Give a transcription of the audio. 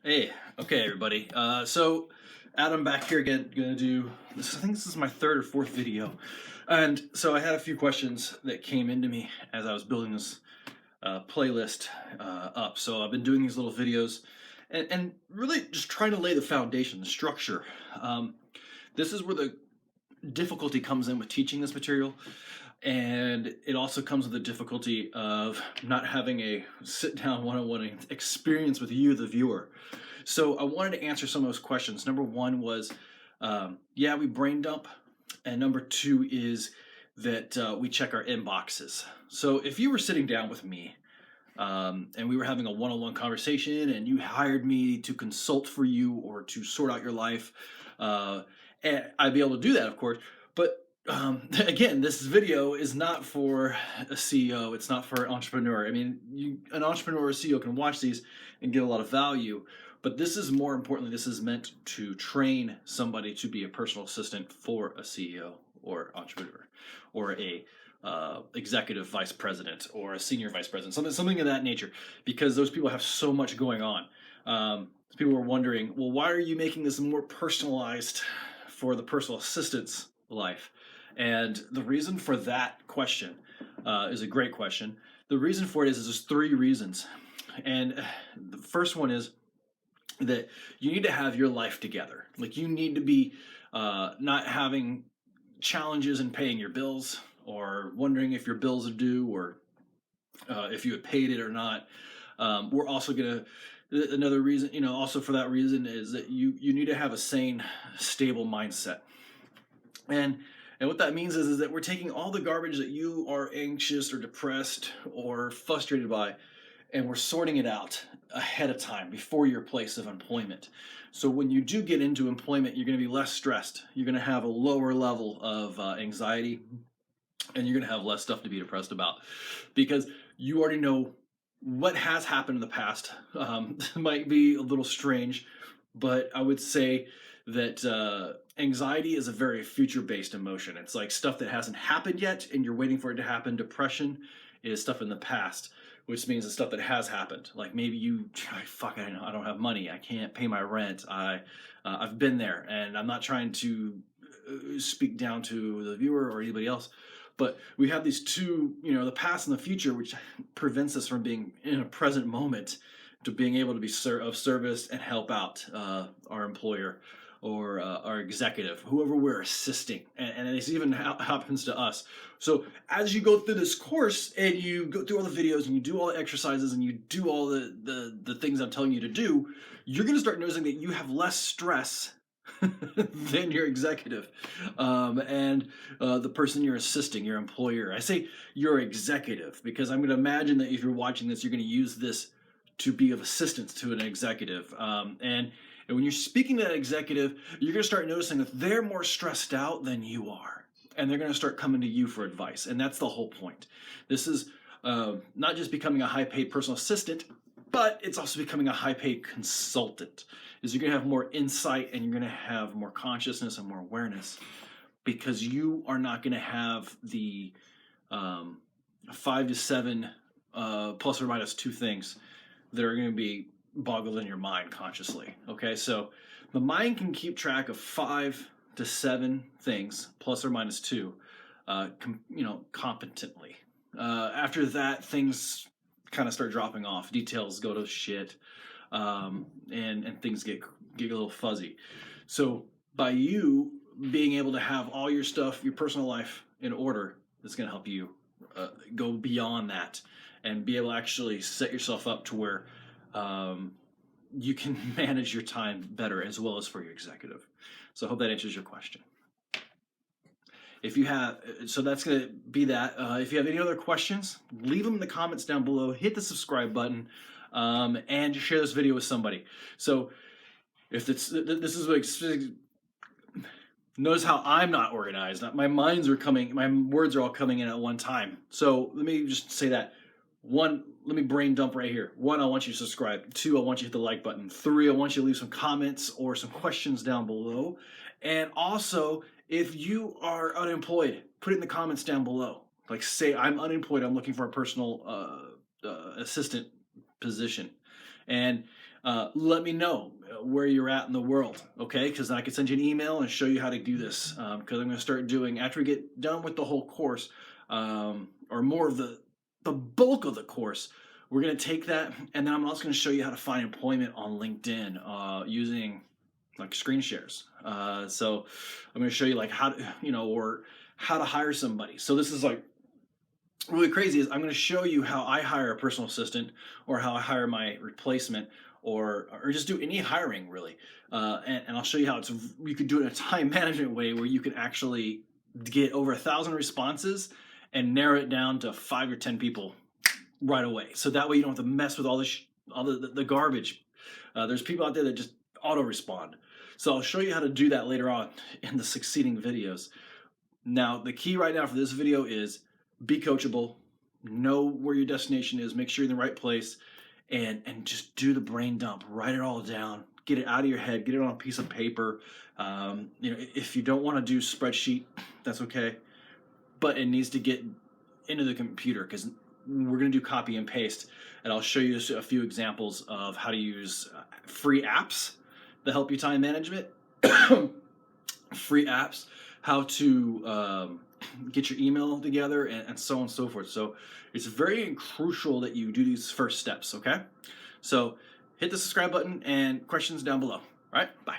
Hey, okay, everybody. So Adam back here again, gonna do this. I think this is my third or fourth video, and so I had a few questions that came into me as I was building this playlist up. So I've been doing these little videos, and really just trying to lay the foundation, the structure. Um, this is where the difficulty comes in with teaching this material, and it also comes with the difficulty of not having a sit down one-on-one experience with you, the viewer. So I wanted to answer some of those questions. Number one was, yeah, we brain dump, and number two is that we check our inboxes. So if you were sitting down with me and we were having a one-on-one conversation, and you hired me to consult for you or to sort out your life, and I'd be able to do that, of course. But again, this video is not for a CEO. It's not for an entrepreneur. I mean, an entrepreneur or a CEO can watch these and get a lot of value. But this is more importantly, this is meant to train somebody to be a personal assistant for a CEO or entrepreneur or a executive vice president or a senior vice president, something of that nature, because those people have so much going on. People were wondering, well, why are you making this more personalized for the personal assistant's life? And the reason for that question is a great question. The reason for it is there's three reasons. And the first one is that you need to have your life together. Like, you need to be not having challenges in paying your bills, or wondering if your bills are due, or if you had paid it or not. We're also gonna Another reason, also for that reason, is that you need to have a sane, stable mindset. And what that means is that we're taking all the garbage that you are anxious or depressed or frustrated by, and we're sorting it out ahead of time before your place of employment. So when you do get into employment, you're going to be less stressed. You're going to have a lower level of anxiety, and you're going to have less stuff to be depressed about, because you already know what has happened in the past. Might be a little strange, but I would say that anxiety is a very future-based emotion. It's like stuff that hasn't happened yet, and you're waiting for it to happen. Depression is stuff in the past, which means it's stuff that has happened. Like, maybe I don't have money. I can't pay my rent. I've been there, and I'm not trying to speak down to the viewer or anybody else, but we have these two, the past and the future, which prevents us from being in a present moment, to being able to be of service and help out our employer or our executive, whoever we're assisting. And this even happens to us. So as you go through this course and you go through all the videos and you do all the exercises and you do all the things I'm telling you to do, you're going to start noticing that you have less stress than your executive, and the person you're assisting, your employer. I say your executive because I'm going to imagine that if you're watching this, you're going to use this to be of assistance to an executive. And when you're speaking to that executive, you're going to start noticing that they're more stressed out than you are, and they're going to start coming to you for advice. And that's the whole point. This is not just becoming a high-paid personal assistant, but it's also becoming a high-paid consultant. Is you're going to have more insight, and you're going to have more consciousness and more awareness, because you are not going to have the 5 to 7 plus or minus two things that are going to be boggled in your mind consciously. Okay, so the mind can keep track of 5 to 7 things plus or minus two, competently. After that, things kind of start dropping off. Details go to shit, and things get a little fuzzy. So by you being able to have all your stuff, your personal life in order, it's going to help you go beyond that and be able to actually set yourself up to where you can manage your time better, as well as for your executive. So I hope that answers your question. If you have, so that's going to be that. If you have any other questions, leave them in the comments down below. Hit the subscribe button, and share this video with somebody. So if this is like, notice how I'm not organized. My words are all coming in at one time. So let me just say that. One, let me brain dump right here. One, I want you to subscribe. Two, I want you to hit the like button. Three, I want you to leave some comments or some questions down below. And also, if you are unemployed, put it in the comments down below. Like, say, I'm unemployed. I'm looking for a personal assistant position. and let me know where you're at in the world, okay? Because I can send you an email and show you how to do this. Because I'm going to start doing, after we get done with the whole course, or more of the bulk of the course, we're going to take that, and then I'm also going to show you how to find employment on LinkedIn using like screen shares. So I'm going to show you like how to, or how to hire somebody. So this is like really crazy is I'm going to show you how I hire a personal assistant, or how I hire my replacement, or just do any hiring really, and I'll show you how you could do it in a time management way where you can actually get over 1,000 responses and narrow it down to 5 or 10 people right away. So that way you don't have to mess with all the garbage. There's people out there that just auto respond. So I'll show you how to do that later on in the succeeding videos. Now, the key right now for this video is be coachable, know where your destination is, make sure you're in the right place, and just do the brain dump. Write it all down, get it out of your head, get it on a piece of paper. If you don't want to do spreadsheet, that's okay, but it needs to get into the computer because we're going to do copy and paste, and I'll show you a few examples of how to use free apps that help you time management. Free apps, how to get your email together, and so on and so forth. So it's very crucial that you do these first steps, okay? So hit the subscribe button and questions down below. All right, bye.